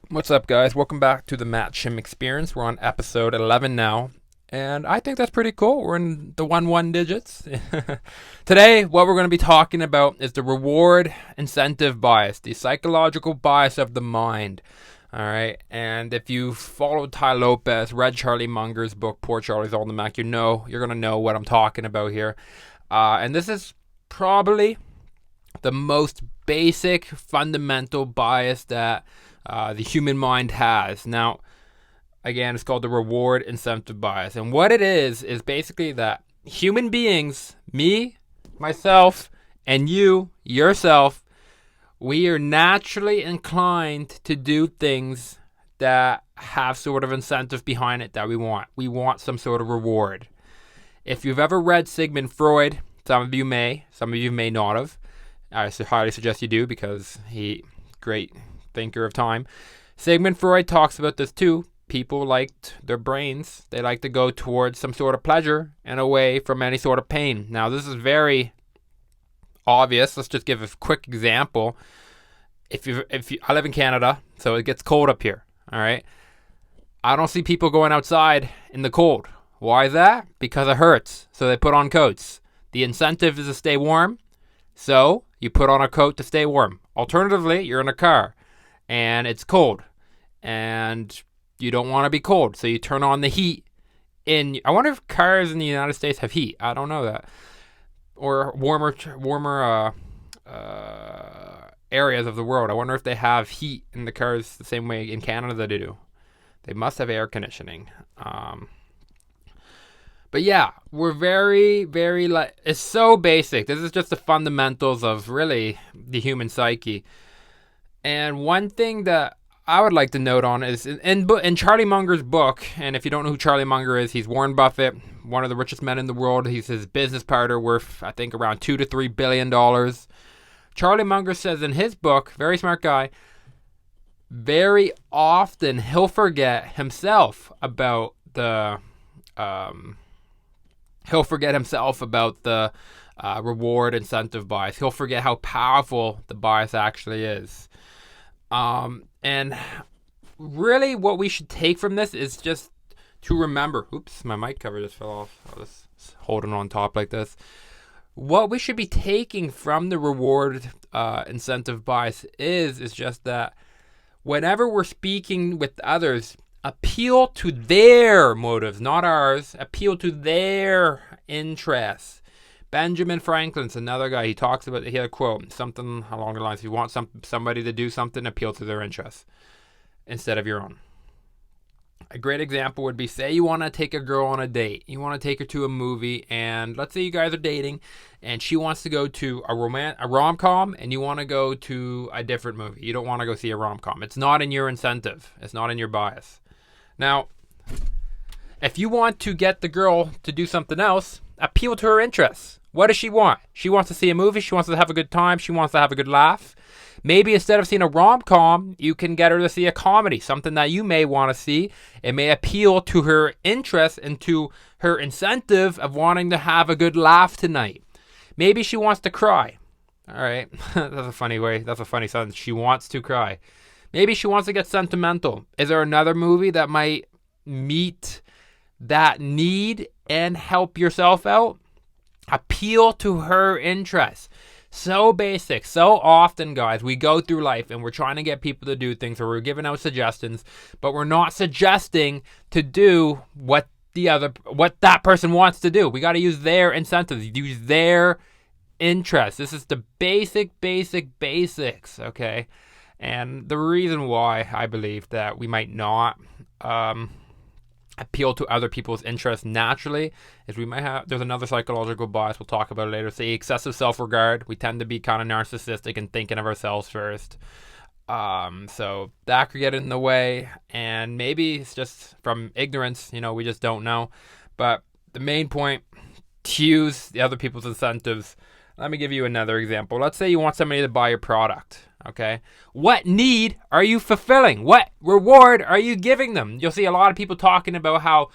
What's up, guys? Welcome back to the Chiem experience. We're on episode 11 now, and I think that's pretty cool. We're in the 1 digits. Today, what we're going to be talking about is the reward incentive bias, the psychological bias of the mind. All right, and if you followed Ty Lopez, read Charlie Munger's book, Poor Charlie's Almanac, you're going to know what I'm talking about here. And this is probably the most basic, fundamental bias that the human mind has. Now, again, it's called the reward incentive bias. And what it is basically that human beings, me, myself, and you, yourself, we are naturally inclined to do things that have sort of incentive behind it that we want. We want some sort of reward. If you've ever read Sigmund Freud, some of you may not have. I highly suggest you do because great thinker of time. Sigmund Freud talks about this too. People liked their brains. They like to go towards some sort of pleasure and away from any sort of pain. Now, this is very obvious. Let's just give a quick example. I live in Canada, so it gets cold up here. All right. I don't see people going outside in the cold. Why is that? Because it hurts. So they put on coats. The incentive is to stay warm. So you put on a coat to stay warm. Alternatively, you're in a car and it's cold and you don't want to be cold. So you turn on the heat I wonder if cars in the United States have heat. I don't know that. Or warmer areas of the world. I wonder if they have heat in the cars the same way in Canada they do. They must have air conditioning. But yeah, we're very, very, it's so basic. This is just the fundamentals of really the human psyche. And one thing that I would like to note on is in Charlie Munger's book, and if you don't know who Charlie Munger is, he's Warren Buffett, one of the richest men in the world. He's his business partner worth, I think, around $2 to $3 billion. Charlie Munger says in his book, very smart guy, very often he'll forget himself about the reward incentive bias. He'll forget how powerful the bias actually is. And really what we should take from this is just to remember, oops, my mic cover just fell off. I'll just hold it on top like this. What we should be taking from the reward incentive bias is just that whenever we're speaking with others, appeal to their motives, not ours. Appeal to their interests. Benjamin Franklin's another guy. He talks about, he had a quote, something along the lines, if you want somebody to do something, appeal to their interests instead of your own. A great example would be, say you want to take a girl on a date. You want to take her to a movie, and let's say you guys are dating, and she wants to go to a rom-com, and you want to go to a different movie. You don't want to go see a rom-com. It's not in your incentive. It's not in your bias. Now, if you want to get the girl to do something else, appeal to her interests. What does she want? She wants to see a movie. She wants to have a good time. She wants to have a good laugh. Maybe instead of seeing a rom-com, you can get her to see a comedy, something that you may want to see. It may appeal to her interest and to her incentive of wanting to have a good laugh tonight. Maybe she wants to cry. All right. That's a funny way. That's a funny sentence. She wants to cry. Maybe she wants to get sentimental. Is there another movie that might meet that need and help yourself out? Appeal to her interests. So basic. So often, guys, we go through life and we're trying to get people to do things, or we're giving out suggestions, but we're not suggesting to do what that person wants to do. We got to use their incentives, use their interests. This is the basics, okay? And the reason why I believe that we might not appeal to other people's interests naturally is there's another psychological bias we'll talk about later. Say excessive self-regard. We tend to be kind of narcissistic and thinking of ourselves first. So that could get in the way, and maybe it's just from ignorance, we just don't know. But the main point, to use the other people's incentives. Let me give you another example. Let's say you want somebody to buy your product. Okay. What need are you fulfilling? What reward are you giving them? You'll see a lot of people talking about how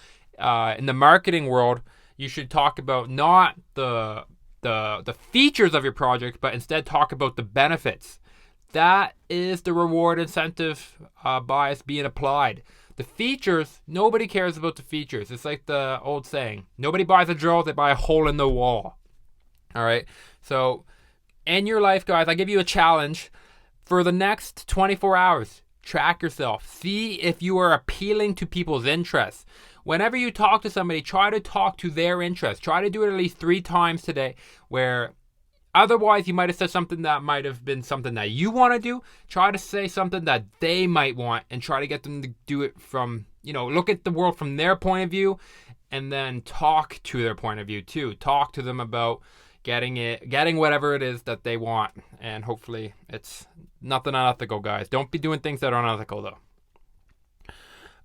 in the marketing world, you should talk about not the features of your project, but instead talk about the benefits. That is the reward incentive bias being applied. The features, nobody cares about the features. It's like the old saying, nobody buys a drill, they buy a hole in the wall. All right. So in your life, guys, I give you a challenge for the next 24 hours. Track yourself. See if you are appealing to people's interests. Whenever you talk to somebody, try to talk to their interests. Try to do it at least 3 times today, where otherwise you might have said something that might have been something that you want to do. Try to say something that they might want and try to get them to do it from, look at the world from their point of view, and then talk to their point of view too. Talk to them about getting whatever it is that they want, and hopefully it's nothing unethical, guys. Don't be doing things that are unethical, though.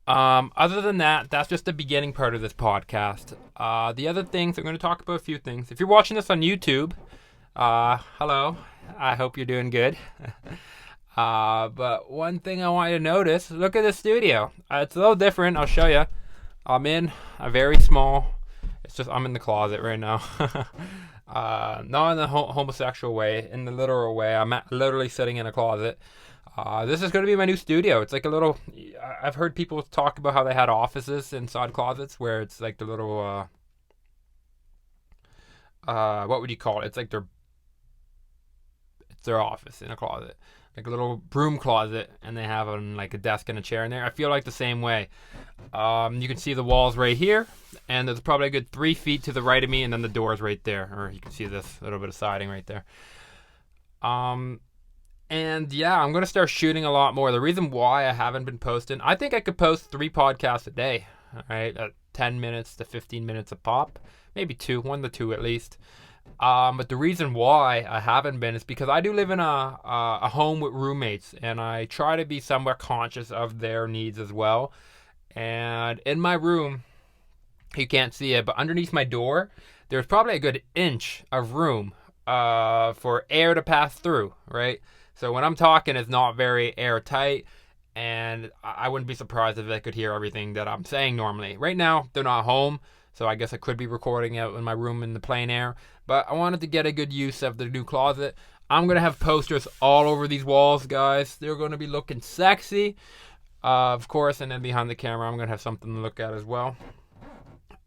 Other than that, that's just the beginning part of this podcast. The other things, I'm going to talk about a few things. If you're watching this on YouTube, hello, I hope you're doing good. But one thing I want you to notice, look at the studio. It's a little different, I'll show you. I'm in a very small, I'm in the closet right now. Not in the homosexual way, in the literal way. I'm literally sitting in a closet. This is going to be my new studio. It's like a little, I've heard people talk about how they had offices inside closets where it's like the little, what would you call it? It's like their office in a closet, like a little broom closet, and they have like a desk and a chair in there. I feel like the same way. You can see the walls right here, and there's probably a good 3 feet to the right of me, and then the door's right there, or you can see this little bit of siding right there. And yeah, I'm going to start shooting a lot more. The reason why I haven't been posting, I think I could post 3 podcasts a day, all right, at 10 minutes to 15 minutes a pop, maybe 1 to 2 at least. But the reason why I haven't been is because I do live in a home with roommates, and I try to be somewhat conscious of their needs as well. And in my room, you can't see it, but underneath my door, there's probably a good inch of room for air to pass through, right? So when I'm talking, it's not very airtight, and I wouldn't be surprised if they could hear everything that I'm saying normally. Right now, they're not home, so I guess I could be recording out in my room in the plain air, but I wanted to get a good use of the new closet. I'm going to have posters all over these walls, guys. They're going to be looking sexy, of course, and then behind the camera, I'm going to have something to look at as well.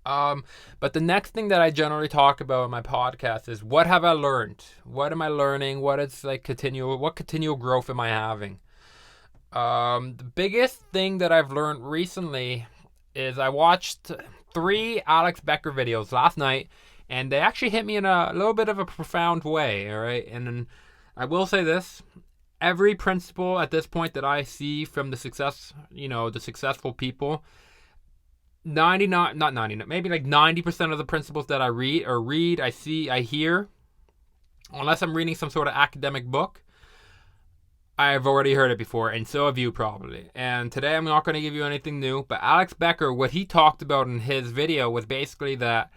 But the next thing that I generally talk about in my podcast is, what have I learned? What am I learning? What continual growth am I having? The biggest thing that I've learned recently is I watched 3 Alex Becker videos last night, and they actually hit me in a little bit of a profound way, all right? And I will say this, every principle at this point that I see from the successful people, 90% of the principles that I read, I see, I hear, unless I'm reading some sort of academic book, I've already heard it before, and so have you probably. And today I'm not going to give you anything new, but Alex Becker, what he talked about in his video was basically that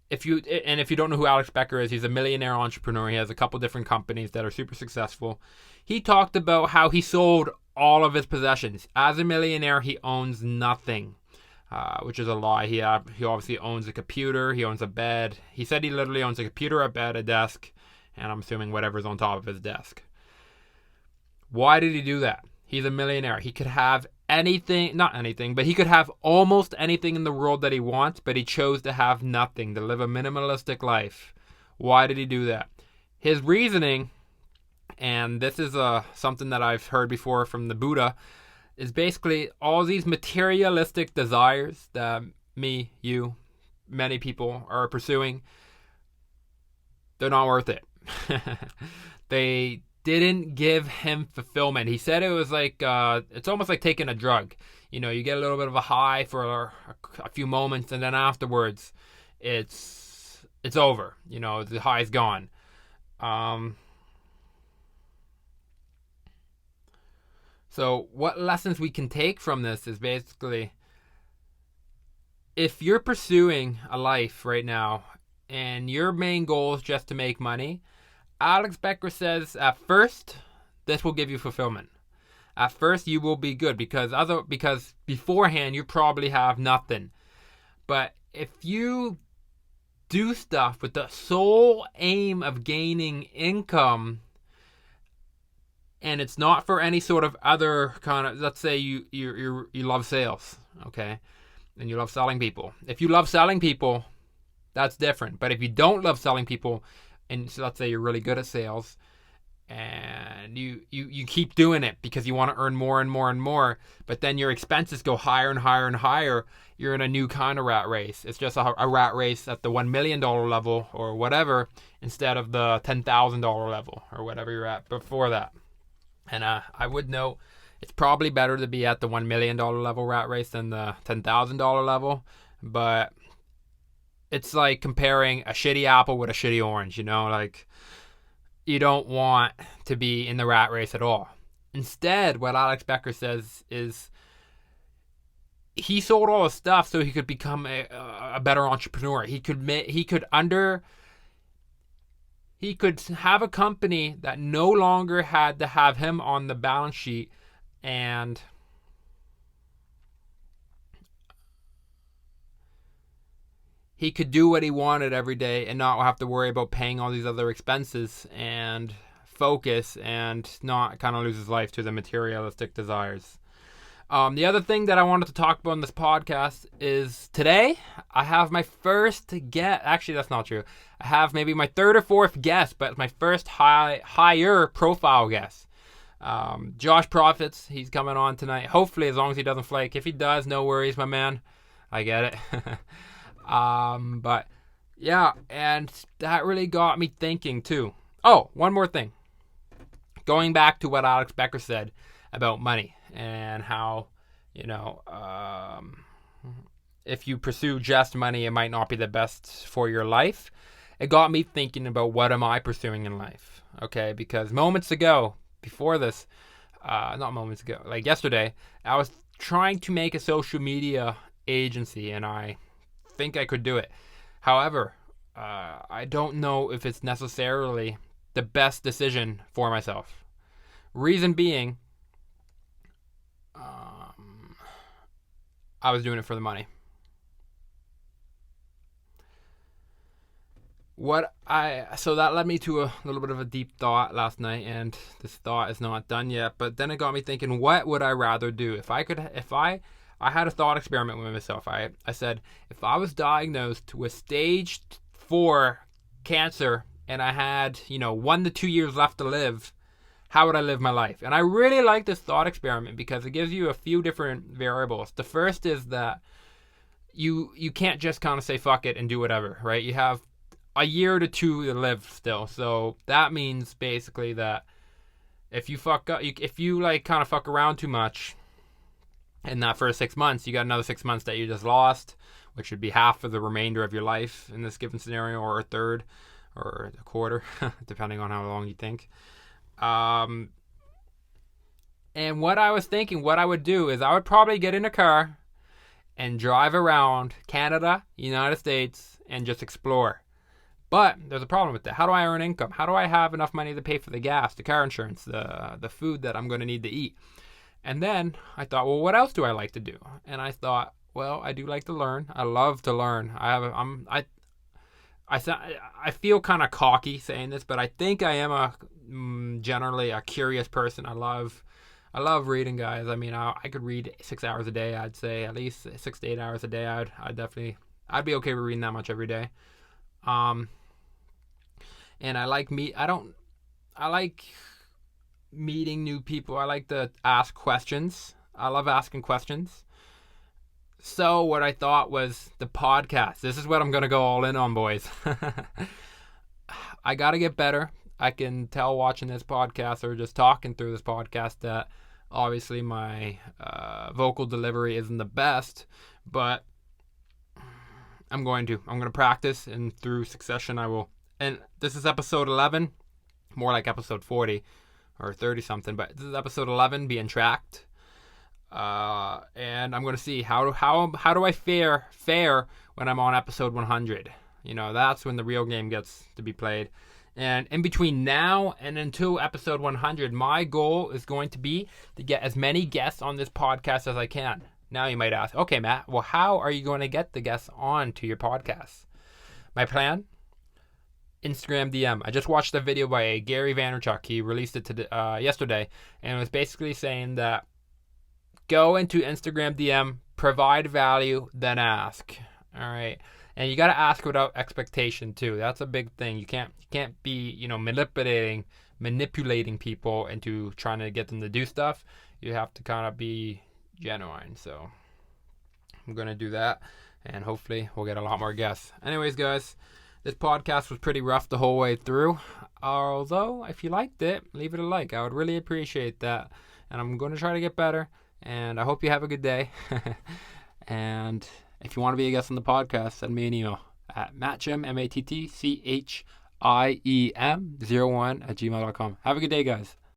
if you don't know who Alex Becker is, he's a millionaire entrepreneur. He has a couple different companies that are super successful. He talked about how he sold all of his possessions. As a millionaire, he owns nothing, which is a lie. He obviously owns a computer. He owns a bed. He said he literally owns a computer, a bed, a desk, and I'm assuming whatever's on top of his desk. Why did he do that? He's a millionaire. He could have not anything, but he could have almost anything in the world that he wants, but he chose to have nothing, to live a minimalistic life. Why did he do that? His reasoning, and this is something that I've heard before from the Buddha, is basically all these materialistic desires that me, you, many people are pursuing, they're not worth it. They didn't give him fulfillment. He said it was like, it's almost like taking a drug. You get a little bit of a high for a few moments, and then afterwards, it's over. The high's gone. So what lessons we can take from this is basically, if you're pursuing a life right now, and your main goal is just to make money, Alex Becker says at first, this will give you fulfillment. At first, you will be good because beforehand, you probably have nothing. But if you do stuff with the sole aim of gaining income, And it's not for any sort of other kind of, let's say you love sales, okay? And you love selling people. If you love selling people, that's different. But if you don't love selling people, and so let's say you're really good at sales, and you keep doing it because you want to earn more and more and more, but then your expenses go higher and higher and higher, you're in a new kind of rat race. It's just a rat race at the $1 million level or whatever, instead of the $10,000 level or whatever you're at before that. And I would note it's probably better to be at the $1 million level rat race than the $10,000 level, but it's like comparing a shitty apple with a shitty orange, you know, like you don't want to be in the rat race at all. Instead, what Alex Becker says is he sold all his stuff so he could become a better entrepreneur. He could have a company that no longer had to have him on the balance sheet, and he could do what he wanted every day and not have to worry about paying all these other expenses and focus and not kind of lose his life to the materialistic desires. The other thing that I wanted to talk about in this podcast is today I have my first guest. Actually, that's not true. I have maybe my third or fourth guest, but it's my first higher profile guest. Josh Profits, he's coming on tonight. Hopefully, as long as he doesn't flake. If he does, no worries, my man. I get it. But yeah, and that really got me thinking too. Oh, one more thing. Going back to what Alex Becker said about money and how, you know, if you pursue just money, it might not be the best for your life. It got me thinking about what am I pursuing in life, okay? Because moments ago, before this, not moments ago, like yesterday, I was trying to make a social media agency, and I think I could do it. However, I don't know if it's necessarily the best decision for myself. Reason being, I was doing it for the money. So that led me to a little bit of a deep thought last night, and this thought is not done yet, but then it got me thinking, what would I rather do? If I had a thought experiment with myself. I said, if I was diagnosed with stage 4 cancer and I had, 1 to 2 years left to live, how would I live my life? And I really like this thought experiment because it gives you a few different variables. The first is that you can't just kind of say fuck it and do whatever, right? You have a year to 2 to live still. So that means basically that if you fuck up, if you like kind of fuck around too much in that first 6 months, you got another 6 months that you just lost, which would be half of the remainder of your life in this given scenario, or a third, or a quarter, depending on how long you think. And what I was thinking, what I would do is I would probably get in a car and drive around Canada, United States, and just explore. But there's a problem with that. How do I earn income? How do I have enough money to pay for the gas, the car insurance, the food that I'm going to need to eat? And then I thought, well, what else do I like to do? And I thought, well, I do like to learn. I love to learn. I feel kind of cocky saying this, but I think I am generally a curious person. I love reading, guys. I mean, I could read 6 hours a day. I'd say at least 6 to 8 hours a day. I'd be okay with reading that much every day. And I like meeting new people. I like to ask questions. I love asking questions. So what I thought was the podcast. This is what I'm going to go all in on, boys. I got to get better. I can tell watching this podcast or just talking through this podcast that obviously my vocal delivery isn't the best, but I'm going to practice, and through succession I will. And this is episode 11, more like episode 40 or 30 something, but this is episode 11, being tracked. And I'm going to see how do I fare when I'm on episode 100. That's when the real game gets to be played. And in between now and until episode 100, my goal is going to be to get as many guests on this podcast as I can. Now you might ask, okay, Matt, well, how are you going to get the guests on to your podcast? My plan? Instagram DM. I just watched a video by Gary Vaynerchuk. He released it yesterday, and it was basically saying that go into Instagram DM, provide value, then ask. All right, and you got to ask without expectation too. That's a big thing. You can't be manipulating people into trying to get them to do stuff. You have to kind of be genuine. So I'm gonna do that, and hopefully we'll get a lot more guests. Anyways, guys, this podcast was pretty rough the whole way through. Although, if you liked it, leave it a like. I would really appreciate that. And I'm going to try to get better. And I hope you have a good day. And if you want to be a guest on the podcast, send me an email at mattchiem, MATTCHIEM01 @gmail.com. Have a good day, guys.